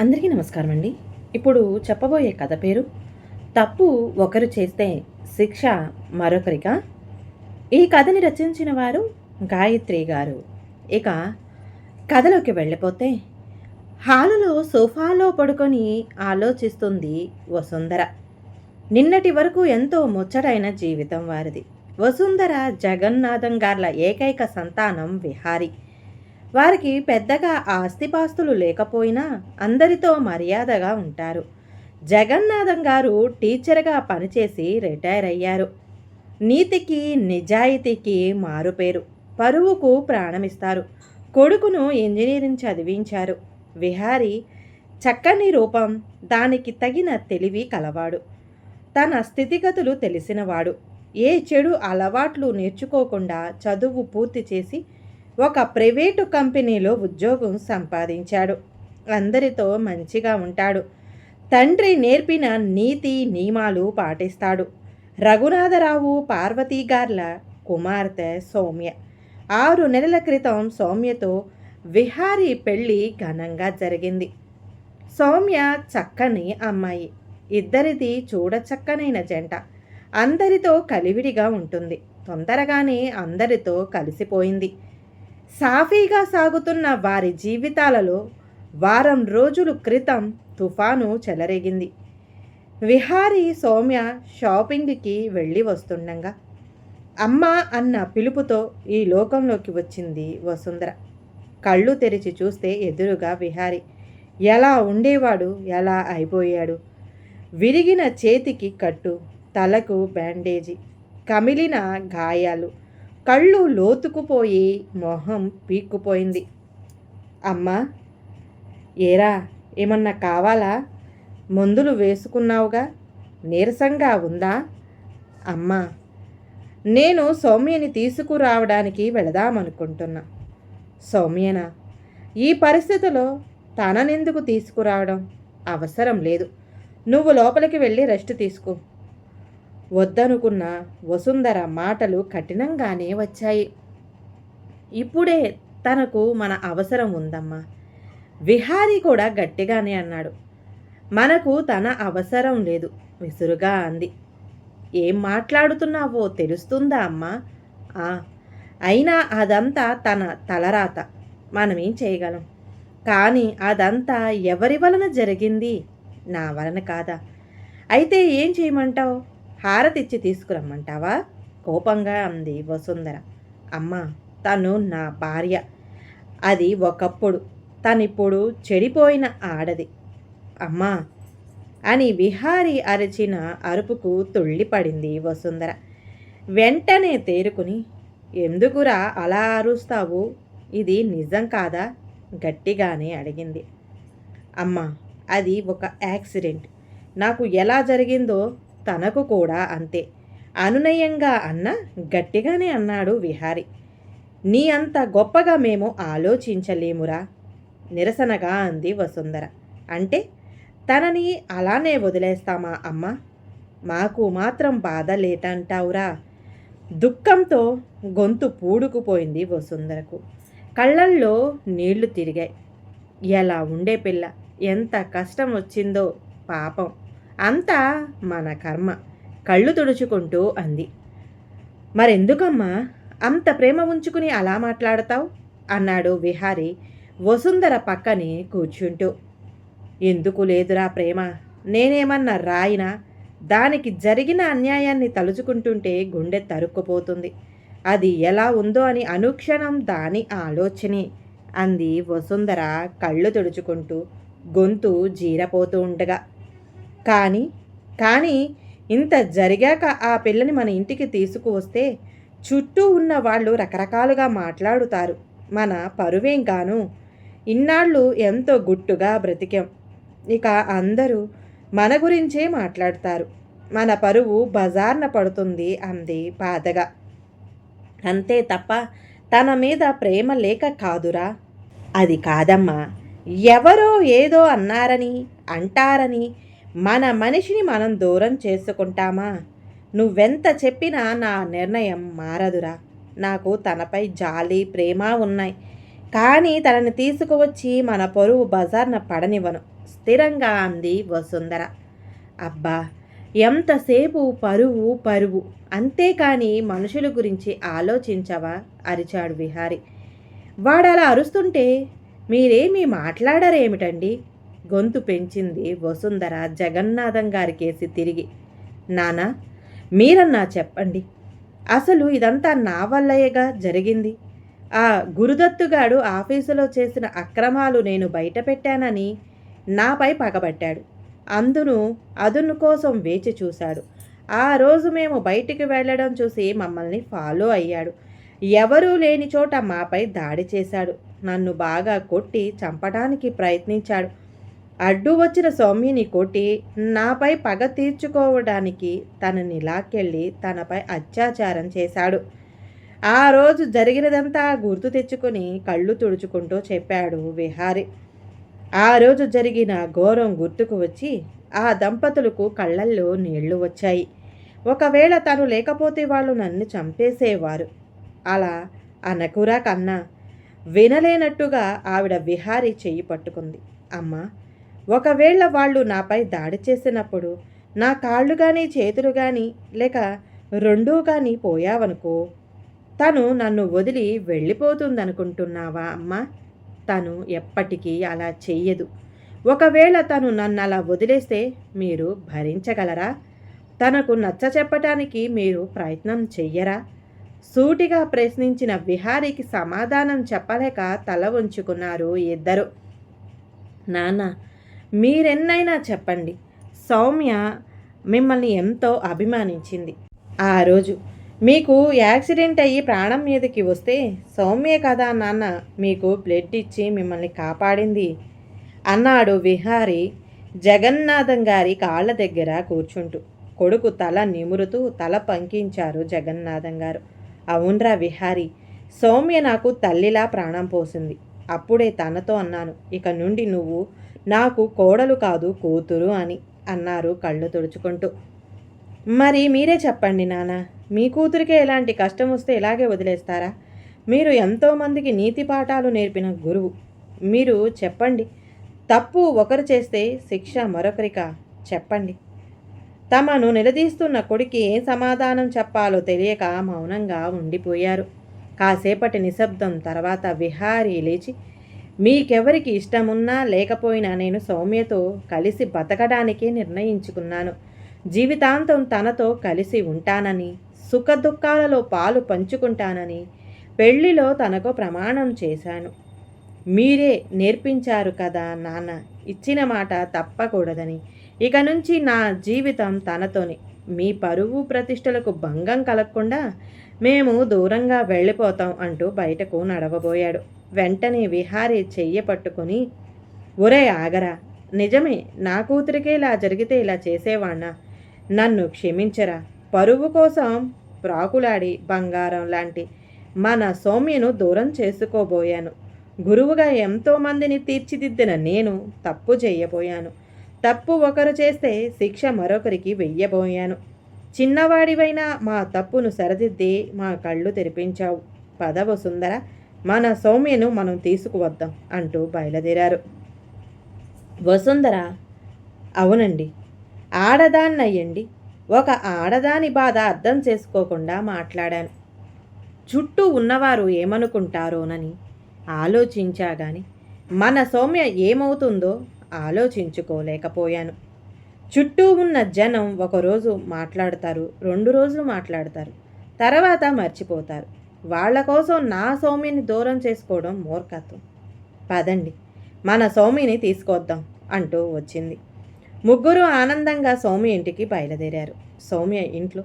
అందరికీ నమస్కారం అండి. ఇప్పుడు చెప్పబోయే కథ పేరు తప్పు ఒకరు చేస్తే శిక్ష మరొకరికా? ఈ కథని రచించిన వారు గాయత్రి గారు. ఇక కథలోకి వెళ్ళిపోతే హాలులో సోఫాలో పడుకొని ఆలోచిస్తుంది వసుంధర. నిన్నటి వరకు ఎంతో ముచ్చటైన జీవితం వారిది. వసుంధర జగన్నాథం గార్ల ఏకైక సంతానం విహారి. వారికి పెద్దగా ఆస్తిపాస్తులు లేకపోయినా అందరితో మర్యాదగా ఉంటారు. జగన్నాథం గారు టీచర్గా పనిచేసి రిటైర్ అయ్యారు. నీతికి నిజాయితీకి మారుపేరు. పరువుకు ప్రాణమిస్తారు. కొడుకును ఇంజనీరింగ్ చదివించారు. విహారీ చక్కని రూపం, దానికి తగిన తెలివి కలవాడు. తన స్థితిగతులు తెలిసినవాడు. ఏ చెడు అలవాట్లు నేర్చుకోకుండా చదువు పూర్తి చేసి ఒక ప్రైవేటు కంపెనీలో ఉద్యోగం సంపాదించాడు. అందరితో మంచిగా ఉంటాడు. తండ్రి నేర్పిన నీతి నియమాలు పాటిస్తాడు. రఘునాథరావు పార్వతీగార్ల కుమార్తె సౌమ్య. 6 నెలల క్రితం సౌమ్యతో విహారీ పెళ్ళి ఘనంగా జరిగింది. సౌమ్య చక్కని అమ్మాయి. ఇద్దరిది చూడచక్కనైన జంట. అందరితో కలివిడిగా ఉంటుంది. తొందరగానే అందరితో కలిసిపోయింది. సాఫీగా సాగుతున్న వారి జీవితాలలో వారం రోజుల క్రితం తుఫాను చెలరేగింది. విహారీ సౌమ్య షాపింగ్కి వెళ్ళి వస్తుండగా అమ్మ అన్న పిలుపుతో ఈ లోకంలోకి వచ్చింది వసుంధర. కళ్ళు తెరిచి చూస్తే ఎదురుగా విహారీ. ఎలా ఉండేవాడు ఎలా అయిపోయాడు. విరిగిన చేతికి కట్టు, తలకు బ్యాండేజీ, కమిలిన గాయాలు, కళ్ళు లోతుకుపోయి మొహం పీక్కుపోయింది. అమ్మా, ఏరా, ఏమన్నా కావాలా? మందులు వేసుకున్నావుగా, నీరసంగా ఉందా? అమ్మా, నేను సౌమ్యని తీసుకురావడానికి వెళదామనుకుంటున్నా. సౌమ్యనా? ఈ పరిస్థితిలో తననెందుకు తీసుకురావడం? అవసరం లేదు. నువ్వు లోపలికి వెళ్ళి రెస్ట్ తీసుకో. వద్దనుకున్న వసుంధర మాటలు కఠినంగానే వచ్చాయి. ఇప్పుడే తనకు మన అవసరం ఉందమ్మా. విహారీ కూడా గట్టిగానే అన్నాడు. మనకు తన అవసరం లేదు, విసురుగా అంది. ఏం మాట్లాడుతున్నావో తెలుస్తుందా అమ్మా? అయినా అదంతా తన తలరాత, మనమేం చేయగలం? కానీ అదంతా ఎవరి వలన జరిగింది? నా వలన కాదా? అయితే ఏం చేయమంటావు? హారతిచ్చి తీసుకురమ్మంటావా? కోపంగా అంది వసుంధర. అమ్మా, తను నా భార్య. అది ఒకప్పుడు, తనిప్పుడు చెడిపోయిన ఆడది. అమ్మా అని విహారీ అరిచిన అరుపుకు తుళ్ళిపడింది వసుంధర. వెంటనే తేరుకుని, ఎందుకురా అలా అరుస్తావు? ఇది నిజం కాదా? గట్టిగానే అడిగింది. అమ్మా, అది ఒక యాక్సిడెంట్. నాకు ఎలా జరిగిందో తనకు కూడా అంతే, అనునయంగా అన్న గట్టిగానే అన్నాడు విహారీ. నీ అంత గొప్పగా మేము ఆలోచించలేమురా, నిరసనగా అంది వసుంధర. అంటే తనని అలానే వదిలేస్తామా అమ్మా? మాకు మాత్రం బాధ లేటంటావురా? దుఃఖంతో గొంతు పూడుకుపోయింది వసుంధరకు. కళ్ళల్లో నీళ్లు తిరిగాయి. ఎలా ఉండే పిల్ల, ఎంత కష్టం వచ్చిందో పాపం, అంతా మన కర్మ. కళ్ళు తుడుచుకుంటూ అంది. మరెందుకమ్మా అంత ప్రేమ ఉంచుకుని అలా మాట్లాడతావు? అన్నాడు విహారీ వసుంధర పక్కనే కూర్చుంటూ. ఎందుకు లేదురా ప్రేమ? నేనేమన్నా రాయినా? దానికి జరిగిన అన్యాయాన్ని తలుచుకుంటుంటే గుండె తరుక్కుపోతుంది. అది ఎలా ఉందో అని అనుక్షణం దాని ఆలోచనే, అంది వసుంధర కళ్ళు తుడుచుకుంటూ, గొంతు జీరపోతూ ఉండగా. కానీ ఇంత జరిగాక ఆ పిల్లని మన ఇంటికి తీసుకువస్తే చుట్టూ ఉన్న వాళ్ళు రకరకాలుగా మాట్లాడుతారు. మన పరువేం గాను? ఇన్నాళ్ళు ఎంతో గుట్టుగా బ్రతికాం. ఇక అందరూ మన గురించే మాట్లాడతారు. మన పరువు బజార్న పడుతుంది అంది బాధగా. అంతే తప్ప తన మీద ప్రేమ లేక కాదురా. అది కాదమ్మా, ఎవరో ఏదో అన్నారని అంటారని మన మనిషిని మనం దూరం చేసుకుంటామా? నువ్వెంత చెప్పినా నా నిర్ణయం మారదురా. నాకు తనపై జాలి ప్రేమ ఉన్నాయి. కానీ తనని తీసుకువచ్చి మన పరువు బజార్న పడనివ్వను స్థిరంగా అంది వసుంధర. అబ్బా, ఎంతసేపు పరువు పరువు, అంతేకాని మనుషుల గురించి ఆలోచించవా అరిచాడు విహారి. వాడలా అరుస్తుంటే మీరేమీ మాట్లాడరేమిటండి? గొంతు పెంచింది వసుంధర జగన్నాథం గారికేసి తిరిగి. నానా, మీరన్నా చెప్పండి, అసలు ఇదంతా నా వల్లయేగా జరిగింది. ఆ గురుదత్తుగాడు ఆఫీసులో చేసిన అక్రమాలు నేను బయట పెట్టానని నాపై పగబట్టాడు. అదును కోసం వేచి చూశాడు. ఆ రోజు మేము బయటికి వెళ్ళడం చూసి మమ్మల్ని ఫాలో అయ్యాడు. ఎవరూ లేని చోట మాపై దాడి చేశాడు. నన్ను బాగా కొట్టి చంపడానికి ప్రయత్నించాడు. అడ్డు వచ్చిన సౌమ్యని కొట్టి నాపై పగ తీర్చుకోవడానికి తనని లాక్కెళ్ళి తనపై అత్యాచారం చేశాడు. ఆ రోజు జరిగినదంతా గుర్తు తెచ్చుకొని కళ్ళు తుడుచుకుంటూ చెప్పాడు విహారి. ఆ రోజు జరిగిన ఘోరం గుర్తుకు వచ్చి ఆ దంపతులకు కళ్ళల్లో నీళ్లు వచ్చాయి. ఒకవేళ తను లేకపోతే వాళ్ళు నన్ను చంపేసేవారు. అలా అనకురా కన్నా. వినలేనట్టుగా ఆవిడ విహారి చెయ్యి పట్టుకుంది. అమ్మా, ఒకవేళ వాళ్ళు నాపై దాడి చేసినప్పుడు నా కాళ్ళు కానీ చేతులు కానీ లేక రెండూ కానీ పోయావనుకో, తను నన్ను వదిలి వెళ్ళిపోతుందనుకుంటున్నావా అమ్మా? తను ఎప్పటికీ అలా చెయ్యదు. ఒకవేళ తను నన్ను అలా వదిలేస్తే మీరు భరించగలరా? తనకు నచ్చ చెప్పటానికి మీరు ప్రయత్నం చెయ్యరా? సూటిగా ప్రశ్నించిన విహారికి సమాధానం చెప్పలేక తల వంచుకున్నారు ఇద్దరు. నాన్న, మీరెన్నైనా చెప్పండి, సౌమ్య మిమ్మల్ని ఎంతో అభిమానించింది. ఆ రోజు మీకు యాక్సిడెంట్ అయ్యి ప్రాణం మీదకి వస్తే సౌమ్యే కదా నాన్న మీకు బ్లడ్ ఇచ్చి మిమ్మల్ని కాపాడింది అన్నాడు విహారి జగన్నాథం గారి కాళ్ళ దగ్గర కూర్చుంటూ. కొడుకు తల నిమురుతూ తల పంకించారు జగన్నాథం గారు. అవునరా విహారి, సౌమ్య నాకు తల్లిలా ప్రాణం పోసింది. అప్పుడే తనతో అన్నాను, ఇక నుండి నువ్వు నాకు కోడలు కాదు కూతురు అని అన్నారు కళ్ళు తుడుచుకుంటూ. మరి మీరే చెప్పండి నాన్న, మీ కూతురికే ఎలాంటి కష్టం వస్తే ఇలాగే వదిలేస్తారా? మీరు ఎంతోమందికి నీతి పాఠాలు నేర్పిన గురువు. మీరు చెప్పండి, తప్పు ఒకరు చేస్తే శిక్ష మరొకరికా? చెప్పండి. తమను నిలదీస్తున్న కొడుకు ఏ సమాధానం చెప్పాలో తెలియక మౌనంగా ఉండిపోయారు. కాసేపటి నిశ్శబ్దం తర్వాత విహారీ లేచి, మీకెవరికి ఇష్టమున్నా లేకపోయినా నేను సౌమ్యతో కలిసి బతకడానికే నిర్ణయించుకున్నాను. జీవితాంతం తనతో కలిసి ఉంటానని, సుఖదుఖాలలో పాలు పంచుకుంటానని పెళ్లిలో తనకు ప్రమాణం చేశాను. మీరే నేర్పించారు కదా నాన్న, ఇచ్చిన మాట తప్పకూడదని. ఇక నుంచి నా జీవితం తనతోనే. మీ పరువు ప్రతిష్టలకు భంగం కలగకుండా మేము దూరంగా వెళ్ళిపోతాం అంటూ బయటకు నడవబోయాడు. వెంటనే విహారీ చెయ్య పట్టుకొని, ఒరే ఆగరా, నిజమే, నా కూతురికే ఇలా జరిగితే ఇలా చేసేవాణ్ణా? నన్ను క్షమించరా. పరువు కోసం ప్రాకులాడి బంగారం లాంటి మన సౌమ్యను దూరం చేసుకోబోయాను. గురువుగా ఎంతోమందిని తీర్చిదిద్దిన నేను తప్పు చేయబోయాను. తప్పు ఒకరు చేస్తే శిక్ష మరొకరికి వెయ్యబోయాను. చిన్నవాడివైనా మా తప్పును సరిదిద్ది మా కళ్ళు తెరిపించావు. పదవ సుందర, మన సౌమ్యను మనం తీసుకువద్దాం అంటూ బయలుదేరారు. వసుంధర, అవునండి, ఆడదాన్నయ్యండి, ఒక ఆడదాని బాధ అర్థం చేసుకోకుండా మాట్లాడాను. చుట్టూ ఉన్నవారు ఏమనుకుంటారోనని ఆలోచించాగాని మన సౌమ్య ఏమవుతుందో ఆలోచించుకోలేకపోయాను. చుట్టూ ఉన్న జనం ఒకరోజు మాట్లాడతారు, 2 రోజులు మాట్లాడతారు, తర్వాత మర్చిపోతారు. వాళ్ళ కోసం నా సౌమ్యని దూరం చేసుకోవడం మూర్ఖత్వం. పదండి, మన సౌమ్యని తీసుకొద్దాం అంటూ వచ్చింది. ముగ్గురు ఆనందంగా సౌమ్య ఇంటికి బయలుదేరారు. సౌమ్య ఇంట్లో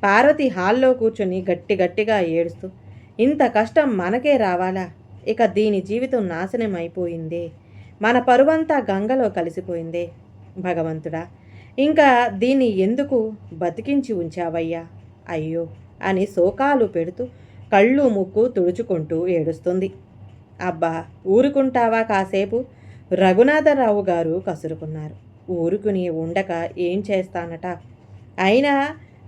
పార్వతి హాల్లో కూర్చుని గట్టిగా ఏడుస్తూ, ఇంత కష్టం మనకే రావాలా? ఇక దీని జీవితం నాశనం అయిపోయిందే. మన పరువంతా గంగలో కలిసిపోయిందే. భగవంతుడా, ఇంకా దీన్ని ఎందుకు బతికించి ఉంచావయ్యా? అయ్యో అని శోకాలు పెడుతూ కళ్ళు ముక్కు తుడుచుకుంటూ ఏడుస్తుంది. అబ్బా, ఊరుకుంటావా కాసేపు? రఘునాథరావు గారు కసురుకున్నారు. ఊరుకుని ఉండక ఏం చేస్తానట? అయినా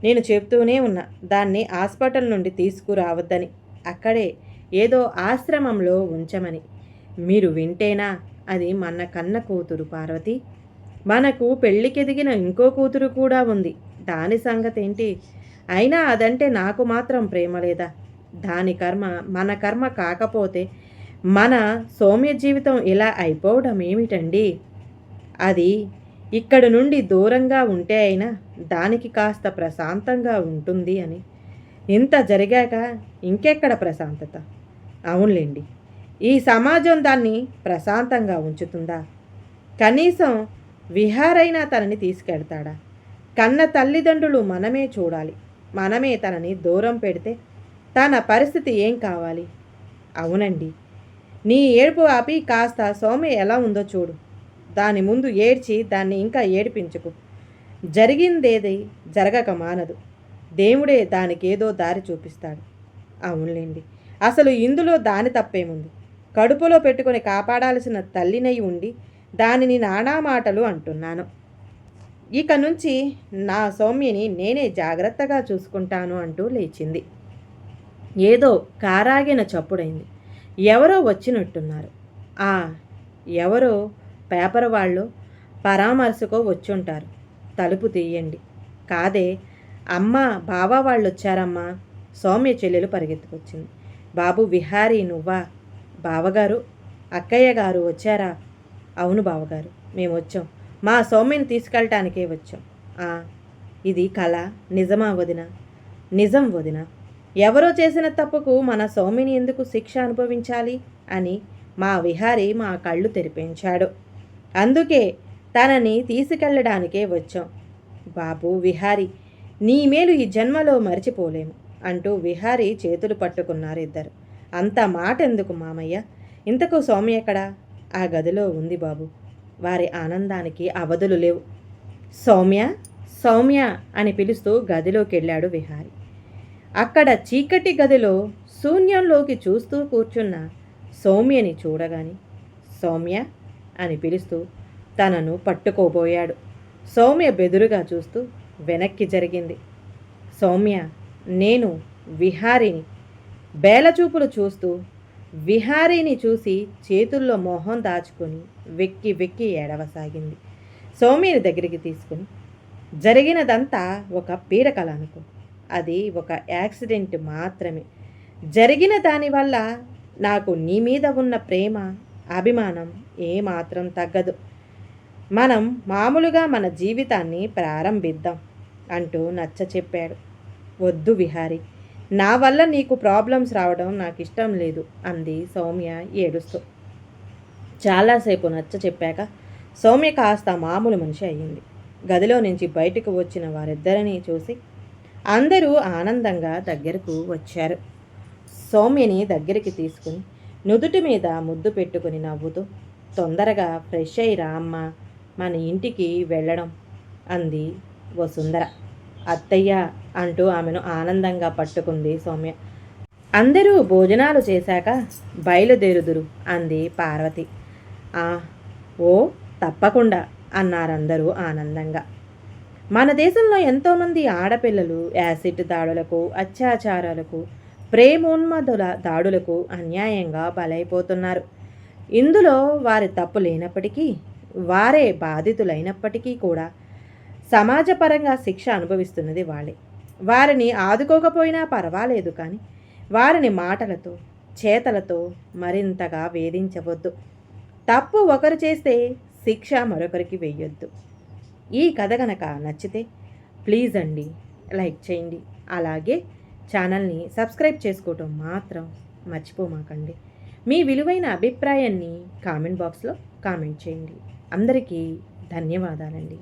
నేను చెప్తూనే ఉన్నా, దాన్ని హాస్పిటల్ నుండి తీసుకురావద్దని. అక్కడే ఏదో ఆశ్రమంలో ఉంచమని. మీరు వింటేనా? అది మన కన్న కూతురు పార్వతి. మనకు పెళ్ళికెదిగిన ఇంకో కూతురు కూడా ఉంది. దాని సంగతేంటి? అయినా అదంటే నాకు మాత్రం ప్రేమ లేదా? దాని కర్మ మన కర్మ కాకపోతే మన సౌమ్య జీవితం ఇలా అయిపోవడం ఏమిటండి? అది ఇక్కడి నుండి దూరంగా ఉంటే అయినా దానికి కాస్త ప్రశాంతంగా ఉంటుంది అని. ఇంత జరిగాక ఇంకెక్కడ ప్రశాంతత? అవునులేండి, ఈ సమాజం దాన్ని ప్రశాంతంగా ఉంచుతుందా? కనీసం విహారైనా తనని తీసుకెళ్తాడా? కన్న తల్లిదండ్రులు మనమే చూడాలి. మనమే తనని దూరం పెడితే తన పరిస్థితి ఏం కావాలి? అవునండి, నీ ఏడుపు ఆపి కాస్త సౌమ్య ఎలా ఉందో చూడు. దాని ముందు ఏడ్చి దాన్ని ఇంకా ఏడిపించకు. జరిగిందేది జరగక మానదు. దేవుడే దానికేదో దారి చూపిస్తాడు. అవునులేండి, అసలు ఇందులో దాని తప్పేముంది? కడుపులో పెట్టుకొని కాపాడాల్సిన తల్లినై ఉండి దానిని నానా మాటలు అంటున్నాను. ఇక నుంచి నా సౌమ్యని నేనే జాగ్రత్తగా చూసుకుంటాను అంటూ లేచింది. ఏదో కారాగిన చప్పుడైంది. ఎవరో వచ్చినట్టున్నారు. ఆ ఎవరో పేపర్ వాళ్ళు పరామర్శకో వచ్చుంటారు. తలుపు తీయండి. కాదే, అమ్మ బావ వాళ్ళు వచ్చారమ్మా. సౌమ్య చెల్లెలు పరిగెత్తుకొచ్చింది. బాబు విహారీ నువ్వా? బావగారు, అక్కయ్య గారు వచ్చారా? అవును బావగారు, మేము వచ్చాం. మా సౌమ్యని తీసుకెళ్ళటానికే వచ్చాం. ఇది కళ నిజమా వదిన? నిజం వదిన. ఎవరో చేసిన తప్పుకు మన సౌమ్యని ఎందుకు శిక్ష అనుభవించాలి అని మా విహారీ మా కళ్ళు తెరిపించాడు. అందుకే తనని తీసుకెళ్ళడానికే వచ్చాం. బాబు విహారీ, నీ మేలు ఈ జన్మలో మరిచిపోలేము అంటూ విహారీ చేతులు పట్టుకున్నారు ఇద్దరు. అంత మాట ఎందుకు మామయ్య? ఇంతకు సౌమ్య ఎక్కడా? ఆ గదిలో ఉంది బాబు. వారి ఆనందానికి అవధులు లేవు. సౌమ్య, సౌమ్య అని పిలుస్తూ గదిలోకి వెళ్ళాడు విహారీ. అక్కడ చీకటి గదిలో శూన్యంలోకి చూస్తూ కూర్చున్న సౌమ్యని చూడగాని సౌమ్య అని పిలుస్తూ తనను పట్టుకోబోయాడు. సౌమ్య బెదురుగా చూస్తూ వెనక్కి జరిగింది. సౌమ్య, నేను విహారీని. బేలచూపులు చూస్తూ విహారీని చూసి చేతుల్లో మొహం దాచుకొని వెక్కి వెక్కి ఏడవసాగింది. సౌమ్యని దగ్గరికి తీసుకుని, జరిగినదంతా ఒక పీడకల అనుకో. అది ఒక యాక్సిడెంట్ మాత్రమే. జరిగిన దానివల్ల నాకు నీ మీద ఉన్న ప్రేమ, అభిమానం ఏమాత్రం తగ్గదు. మనం మామూలుగా మన జీవితాన్ని ప్రారంభిద్దాం అంటూ నచ్చ చెప్పాడు. వద్దు విహారీ, నా వల్ల నీకు ప్రాబ్లమ్స్ రావడం నాకు ఇష్టం లేదు అంది సౌమ్య ఏడుస్తూ. చాలాసేపు నచ్చ చెప్పాక సౌమ్య కాస్త మామూలు మనిషి అయ్యింది. గదిలో నుంచి బయటకు వచ్చిన వారిద్దరినీ చూసి అందరూ ఆనందంగా దగ్గరకు వచ్చారు. సౌమ్యని దగ్గరికి తీసుకుని నుదుటి మీద ముద్దు పెట్టుకుని నవ్వుతూ, తొందరగా ఫ్రెష్ అయ్యి రా అమ్మ, మన ఇంటికి వెళ్ళడం అంది వసుంధర. అత్తయ్య అంటూ ఆమెను ఆనందంగా పట్టుకుంది సౌమ్య. అందరూ భోజనాలు చేశాక బయలుదేరుదురు అంది పార్వతి. ఓ తప్పకుండా అన్నారందరూ ఆనందంగా. మన దేశంలో ఎంతోమంది ఆడపిల్లలు యాసిడ్ దాడులకు, అత్యాచారాలకు, ప్రేమోన్మదుల దాడులకు అన్యాయంగా బలైపోతున్నారు. ఇందులో వారి తప్పు లేనప్పటికీ, వారే బాధితులైనప్పటికీ కూడా సమాజపరంగా శిక్ష అనుభవిస్తున్నది వాళ్ళే. వారిని ఆదుకోకపోయినా పర్వాలేదు, కానీ వారిని మాటలతో, చేతలతో మరింతగా వేధించవద్దు. తప్పు ఒకరు చేస్తే శిక్ష మరొకరికి వెయ్యొద్దు. ఈ కథ గనక నచ్చితే ప్లీజ్ అండి లైక్ చేయండి. అలాగే ఛానల్ని సబ్స్క్రైబ్ చేసుకోవటం మాత్రం మర్చిపోమాకండి. మీ విలువైన అభిప్రాయాన్ని కామెంట్ బాక్స్లో కామెంట్ చేయండి. అందరికీ ధన్యవాదాలండి.